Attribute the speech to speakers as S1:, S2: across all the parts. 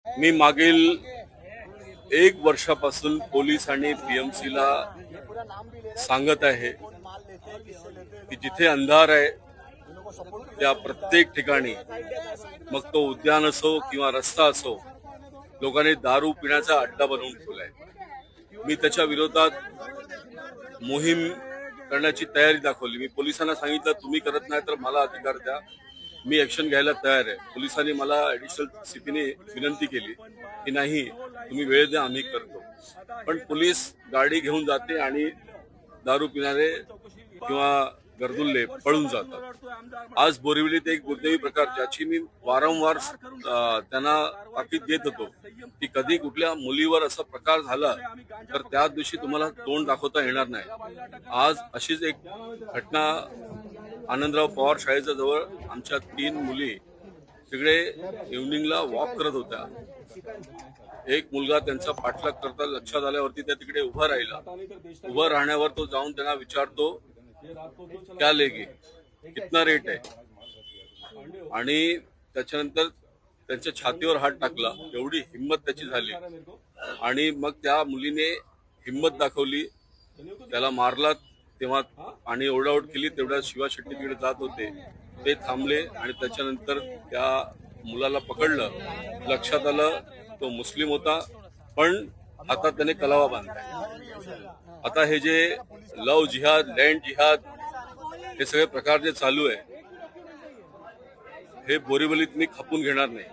S1: मी मागील एक वर्षापासून पोलीस आणि पीएमसीला सांगत आहे की जिथे अंधार आहे त्या प्रत्येक ठिकाणी, मग तो उद्यान असो किंवा रस्ता असो, लोकांनी दारू पिण्याचा अड्डा बनवून ठेवलाय। मी त्याच्या विरोधात मोहीम करण्याची तयारी दाखवली। मी पोलिसांना सांगितलं, तुम्ही करत नाही तर मला अधिकार द्या, मी ऍक्शन घ्यायला तयार आहे। पोलिसांनी मला ऍडिशनल सीपीने विनंती केली की नाही, तुम्ही वेळ द्या, आम्ही करतो। पण पोलीस गाडी घेऊन जाते आणि दारू पिणारे किंवा गर्दुल्ले पळून जातात। आज बोरिवलीत एक दुर्दैवी प्रकार, ज्याची मी वारंवार त्यांना ताकीद देत होतो की कधी कुठल्या मुलीवर असा प्रकार झाला तर त्या दिवशी तुम्हाला तोंड दाखवता येणार नाही। आज अशीच एक घटना आनंदराव पवार शाळेच्या जवळ आमच्या 3 मुली तिकडे इव्हनिंगला वॉक करत होत्या। एक मुलगा त्यांचा पाठलाग करता लक्षात आल्यावरती त्या तिकडे उभा राहिला। उभा राहण्यावर तो जाऊन त्यांना विचारतो, क्या लेगी, कितना रेट आहे, आणि त्याच्यानंतर त्यांच्या छातीवर हात टाकला। एवढी हिंमत त्याची झाली आणि मग त्या मुलीने हिंमत दाखवली, त्याला मारला तेव्हा आणि ओरडाओरड केली। तेवढ्या शिवा शेट्टी तिकडे जात होते, ते थांबले आणि त्याच्यानंतर त्या मुलाला पकडलं। लक्षात आलं तो मुस्लिम होता, पण हातात त्याने कलावा बांधलाय। आता हे जे लव जिहाद, लँड जिहाद, हे सगळे प्रकार जे चालू आहे, हे बोरिवलीत मी खपून घेणार नाही।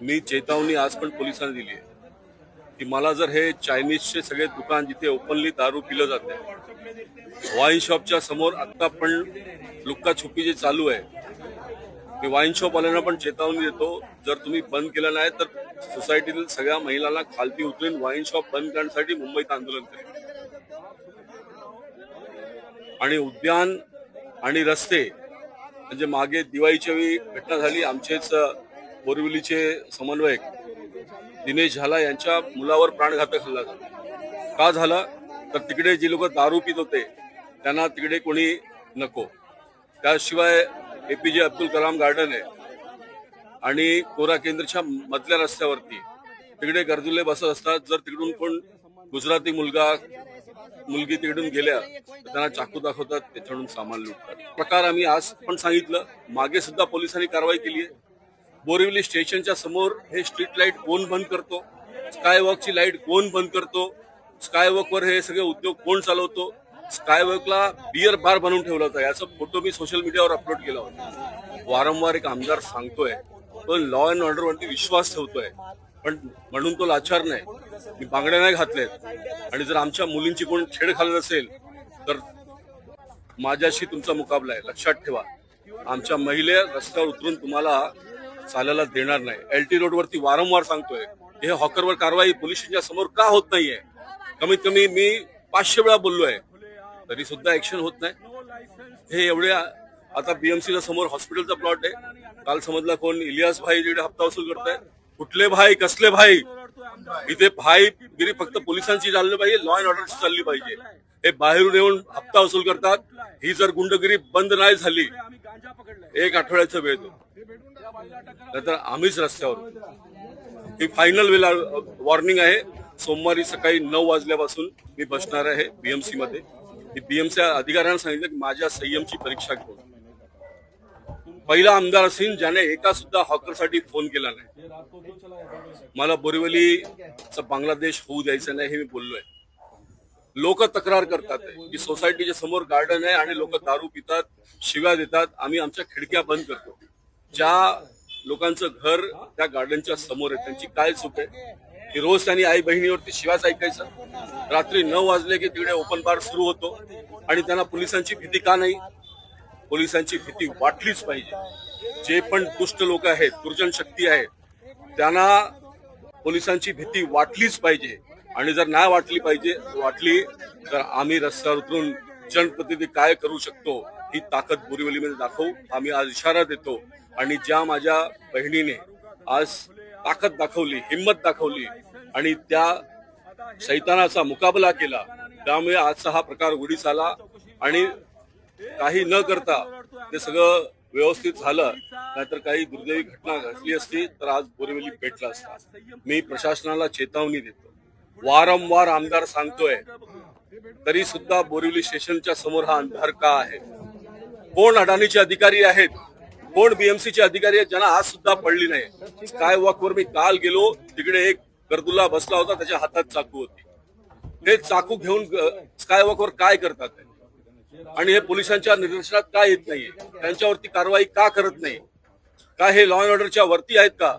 S1: मी चेतावणी आज पण पोलिसांना दिली आहे की मला जर हे चायनीजचे सगळे दुकान जिथे ओपनली दारू पिलं जाते, वाईन शॉपच्या समोर आता पण लुक्काछुपी जे चालू आहे, मी वाईन शॉप वाल्यांना पण चेतावणी देतो, जर तुम्ही बंद केलं नाही तर सोसायटीतील सगळ्या महिलांना खालती उतरून वाईन शॉप बंद करण्यासाठी मुंबईत आंदोलन करेल। आणि उद्यान आणि रस्ते, म्हणजे मागे दिवाळीच्या वेळी घटना झाली, आमचेच बोरिवलीचे समन्वयक दिनेश झाला यांच्या मुलावर प्राणघातक हल्ला झाला। का झाला तर तिकडे जी लोक दारू पित होते त्यांना तिकडे कोणी नको। त्याशिवाय एपीजे अब्दुल कलाम गार्डन आहे आणि कोरा केंद्रच्या मधल्या रस्त्यावरती तिकडे गर्दुल्ले बसत असतात। जर तिकडून कोण गुजराती मुलगी तिकडून गेल्या तर त्यांना चाकू दाखवतात, त्याच्याकडून सामान लुटतात। प्रकार आम्ही आज पण सांगितलं, मागे सुद्धा पोलिसांनी कारवाई केली आहे। बोरिवली स्टेशनच्या समोर हे स्ट्रीट लाईट कोण बंद करतो, स्कायवॉकची लाईट कोण बंद करतो, स्कायवॉकवर हे सगळे उद्योग कोण चालवतो, स्कायवॉकला बियर बार बनवून ठेवला होता, याचा फोटो मी सोशल मीडियावर अपलोड केला होता। वारंवार एक आमदार सांगतोय, तो लॉ अँड ऑर्डर वरती विश्वास ठेवतोय, पण म्हणून तो लाचार नाही। मी बांगड्या नाही घातल्यात आणि जर आमच्या मुलींची कोण छेड घालत असेल तर माझ्याशी तुमचा मुकाबला आहे। लक्षात ठेवा, आमच्या महिला रस्त्यावर उतरून तुम्हाला चालायला देणार नाही। एलटी रोड वरती वारंवार सांगतोय, हे हॉकरवर कारवाई पोलिसांच्या समोर का होत नाहीये? कमीत कमी मी 500 वेळा बोललोय, तरी सुद्धा ऍक्शन होत नाही। हे एवढे आता बीएमसीला समोर हॉस्पिटलचा प्लॉट आहे, काल समजला कोण इलियास भाई जिकडे हप्ता वसूल करताय। कुठले भाई, कसले भाई? इथे भाईगिरी फक्त पोलिसांची चालली पाहिजे, लॉ अँड ऑर्डरची चालली पाहिजे। हे बाहेरून येऊन हप्ता वसूल करतात। ही जर गुंडगिरी बंद नाही झाली, 1 आठवड्याचा वेळ दो, नाहीतर आम्हीच रस्त्यावर। ही फायनल वॉर्निंग आहे। सोमवारी सकाळी 9 वाजल्यापासून मी बसणार आहे बीएमसी मध्ये। बीएमसी अधिकाऱ्यांना सांगितलं की माझ्या संयमची परीक्षा घेऊन। पहिला आमदार असेल ज्याने एका सुद्धा हॉकरसाठी फोन केला नाही। मला बोरिवलीचा बांगलादेश होऊ द्यायचं नाही हे मी बोललोय। लोक तक्रार करतात की सोसायटीच्या समोर गार्डन आहे आणि लोक दारू पितात, शिव्या देतात, आम्ही आमच्या खिडक्या बंद करतो। ज्या लोकांचं घर त्या गार्डनच्या समोर आहे त्यांची काय चूक आहे की रोज त्यांनी आई बहिणीवरती शिवाच ऐकायचं? रात्री 9 वाजले की तिकडे ओपन बार सुरू होतो आणि त्यांना पोलिसांची भीती का नाही? पोलिसांची भीती वाटलीच पाहिजे। जे पण दुष्ट लोक आहेत, दुर्जन शक्ती आहे, त्यांना पोलिसांची भीती वाटलीच पाहिजे। आणि जर नाही वाटली तर आम्ही रस्त्यावर उतरून जनप्रतिनिधी काय करू शकतो ही ताकद बोरिवलीमध्ये दाखवू। आम्ही आज इशारा देतो आणि ज्या माझ्या बहिणीने आज ताकद दाखवली, हिंमत दाखवली आणि त्या शैतानाचा मुकाबला केला, त्यामुळे आजचा हा प्रकार उघडीस आला। आणि काही न करता ते सगळं व्यवस्थित झालं, नाहीतर काही दुर्दैवी घटना घडली असती तर आज बोरिवली पेटला असता. मी प्रशासनाला चेतावणी देतो. वारंवार आमदार सांगतोय, तरी सुद्धा बोरिवली स्टेशनच्या समोर हा अंधार का आहे? कोण अडाणीचे अधिकारी आहेत, कोण बीएमसीचे अधिकारी आहेत ज्यांना आज सुद्धा पडली नाही? स्काय वॉकवर मी काल गेलो, तिकडे एक गर्दुल्ला बसला होता, त्याच्या हातात चाकू होती. हे चाकू घेऊन स्काय वॉकवर काय करतात ते? आणि हे पोलिसांच्या निदर्शनात का येत नाहीये? त्यांच्यावरती कारवाई का करत नाही? का हे लॉ अँड ऑर्डरच्या वरती आहेत का?